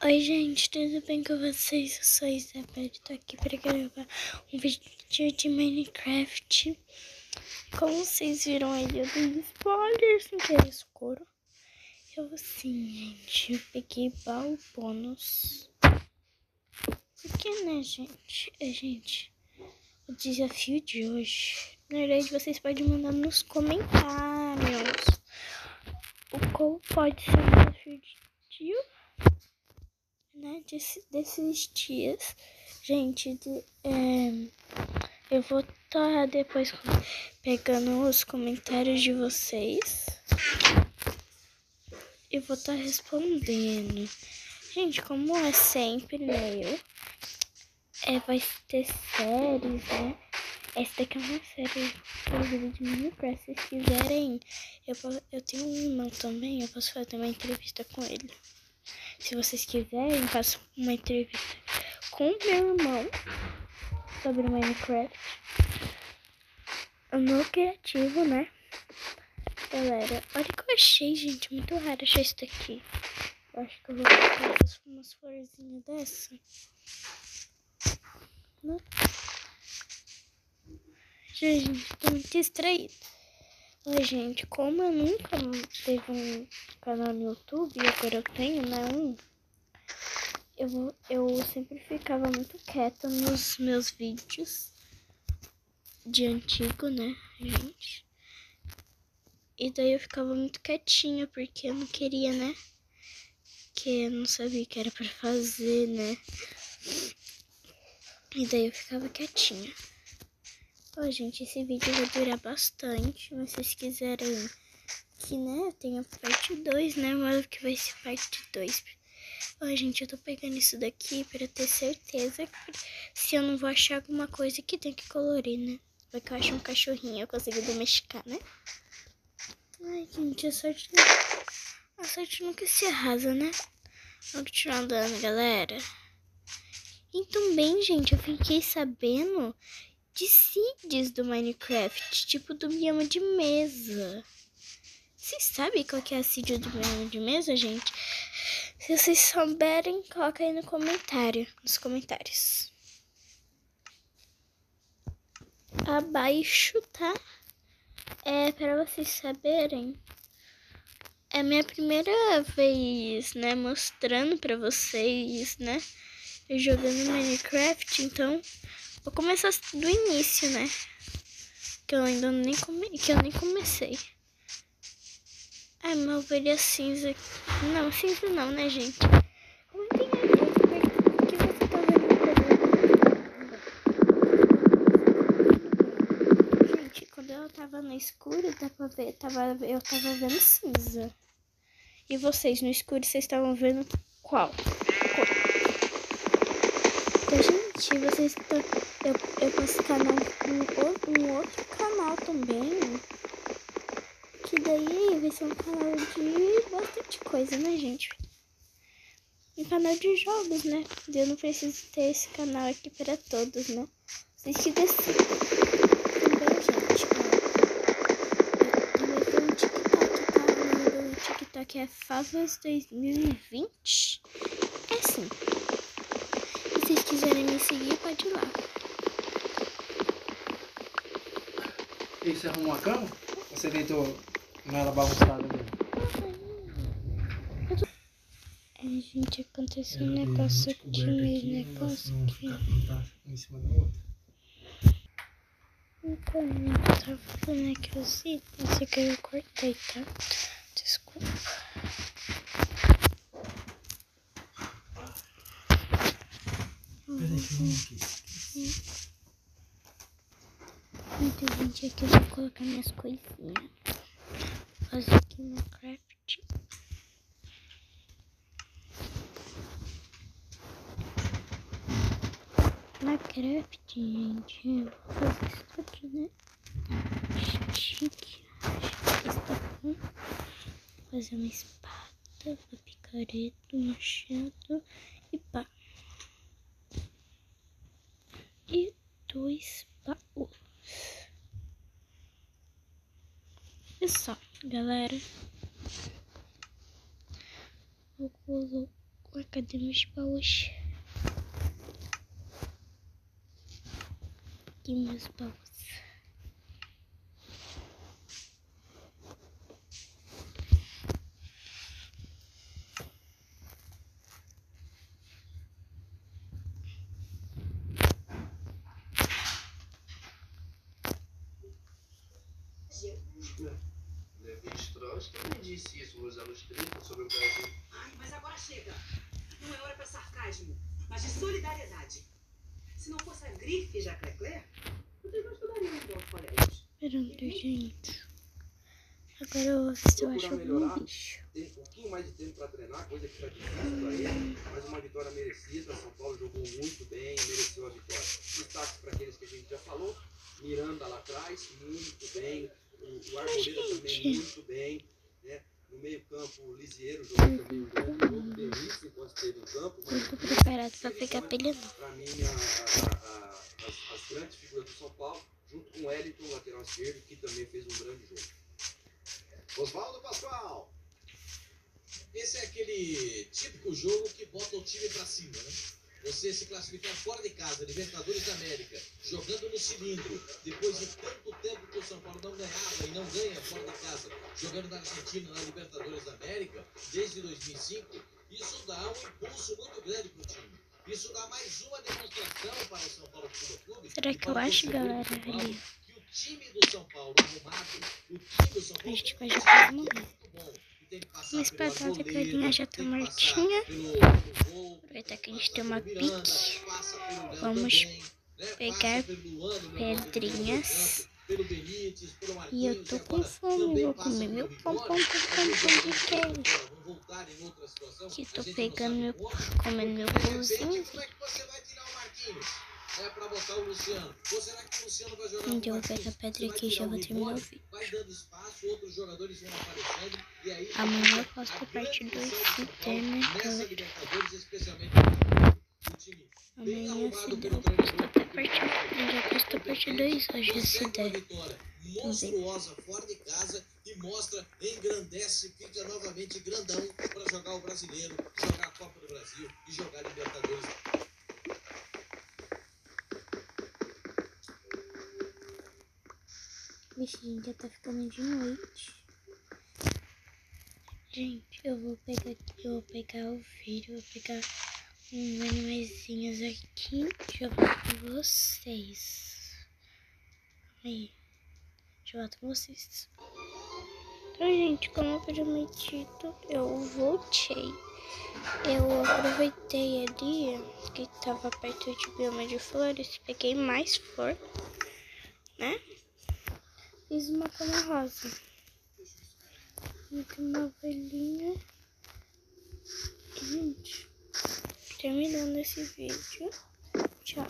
Oi gente, tudo bem com vocês? Eu sou a Isabelle, tô aqui para gravar um vídeo de Minecraft. Como vocês viram aí, eu dei spoiler sem querer, socorro. Gente, eu peguei baú bônus. Porque, né, gente, o desafio de hoje, na verdade, vocês podem mandar nos comentários qual pode ser o desafio de né, desses dias. Gente, eu vou estar depois pegando os comentários de vocês e vou estar respondendo. Gente, como é sempre, né, vai ter séries, né? Essa daqui é uma série, inclusive, de Minecraft. Se vocês quiserem, eu tenho um irmão também, eu posso fazer uma entrevista com ele. Se vocês quiserem, eu faço uma entrevista com meu irmão sobre Minecraft. No criativo, né? Galera, olha o que eu achei, gente. Muito raro achar isso daqui. Eu acho que eu vou colocar umas florzinhas dessa. Né? Gente, tô muito distraída. Oi, gente, como eu nunca teve um canal no YouTube, e agora eu tenho, né, eu sempre ficava muito quieta nos meus vídeos de antigo, né, gente? E daí eu ficava muito quietinha, porque eu não queria, né? Que eu não sabia o que era pra fazer, né? E daí eu ficava quietinha. Ó, gente, esse vídeo vai durar bastante, mas se vocês quiserem que, né, tenha parte 2, né? Mas que vai ser parte 2. Ó, gente, eu tô pegando isso daqui pra ter certeza que se eu não vou achar alguma coisa que tem que colorir, né? Porque eu acho um cachorrinho, eu consigo domesticar, né? Ai, gente, a sorte nunca se arrasa, né? Vamos continuar andando, galera. E também, gente, eu fiquei sabendo de seeds do Minecraft, tipo do bioma de mesa. Vocês sabem qual que é a seed do bioma de mesa, gente? Se vocês souberem, coloca aí nos comentários. Abaixo, tá? Para vocês saberem. É a minha primeira vez, né, mostrando pra vocês, né, eu jogando Minecraft, então vou começar do início, né, que eu ainda nem comecei. Ai, uma ovelha cinza, não, cinza não, né, gente? Comentem aí, o que você tá vendo? Gente, quando eu tava no escuro, dá pra ver, eu tava vendo cinza. E vocês, no escuro, vocês estavam vendo qual? Então, gente, vocês estão... Eu posso estar um outro canal também. Que daí vai ser um canal de bastante coisa, né, gente? Um canal de jogos, né? Eu não preciso ter esse canal aqui para todos, né? Vocês que decidem. Também, gente, também tem um TikTok, tá? O nome do TikTok é Favas 2020. É assim. Se vocês quiserem me seguir, pode ir lá. E você arrumou a cama? Ou você deitou nela bagunçada mesmo? Gente, aconteceu um negócio aqui, Em cima da outra. Então, eu tava falando aqui os itens, só que eu cortei, tá? Desculpa. Peraí, que eu vou aqui. Então, gente, aqui eu vou colocar minhas coisinhas. Fazer aqui no craft. Minecraft, gente, eu vou fazer isso aqui, né? Chique. Acho que está bom. Vou fazer uma espada, uma picareta, um machado e pá. E 2 baús. E só, galera. Vou colocar. Cadê meus baús? Aqui meus baús. Levi-Strauss também disse isso nos anos 30 sobre o Brasil. Ai, mas agora chega. Não é hora para sarcasmo, mas de solidariedade. Se não fosse a grife Jacques Leclerc, vocês não estudariam em bons colégios. Esperando, gente. Agora eu vou ver se eu acho algum bicho. Tem um pouquinho mais de tempo para treinar, coisa que está difícil para ele, mas uma vitória merecida. São Paulo jogou muito bem, mereceu a vitória. Destaques para aqueles que a gente já falou. Miranda lá atrás, muito bem. O Arboleda também muito bem. Né? No meio campo, o Lisieiro jogou também um grande jogo. Delícia enquanto esteve em campo. Eu tô preparado para pegar pilha não. Para mim, as grandes figuras do São Paulo, junto com o Wellington, lateral esquerdo, que também fez um grande jogo. Oswaldo Pascoal. Esse é aquele típico jogo que bota o time pra cima, né? Você se classificar fora de casa, Libertadores da América, jogando no cilindro, depois de tanto tempo que o São Paulo não ganhava e não ganha fora de casa, jogando na Argentina, na Libertadores da América, desde 2005, isso dá um impulso muito grande pro time. Isso dá mais uma demonstração para o São Paulo Futebol Clube. Será que eu acho, galera, ali? Que o time do São Paulo arrumado, o time do São A Paulo gente vai já quase morrer. Mas pelo batata que a Arboleda, linha já tá tem que passar mortinha. pelo gol, Aproveitar que a gente tem uma passa pelo Miranda, pique. passa pelo Léo Vamos também, né? pegar Passa pelo Luan, no meio campo, pedrinhas. pelo Benítez, pelo E Marquinhos, eu tô com agora fome, também vou passa comer pelo meu Rigoni. pão de queijo. Vão voltar em outra situação, Aqui a tô gente não pegando sabe meu, como. comendo meu De repente, pãozinho. como é que você vai tirar o Marquinhos? É pra botar o Luciano. Ou será que o Luciano vai jogar Então com eu o vou pegar a Marquinhos? pedra Você vai aqui e já tirar vou terminar o Rigoni, vídeo. vai dando espaço, outros jogadores vão aparecendo. E aí, Amanhã eu posto a parte 2 se der, né, nessa galera? Libertadores, especialmente o time bem Amanhã, se arrumado der, pelo eu posto até treinador. a parte 1. Eu já posto a parte 2 hoje, se Consegue uma der. vitória monstruosa fora de casa e mostra, engrandece, fica novamente grandão para jogar o Brasileiro, jogar a Copa do Brasil e jogar a Libertadores. Vixe, gente, já tá ficando de noite. Gente, eu vou pegar o vídeo, vou pegar uns animaizinhos aqui e jogar com vocês. Aí, deixa eu voltar com vocês. Então, gente, como prometido, eu voltei. Eu aproveitei ali que tava perto de bioma de flores, peguei mais flor, né? Fiz uma cama rosa. Aqui uma velhinha. Gente, terminando esse vídeo. Tchau.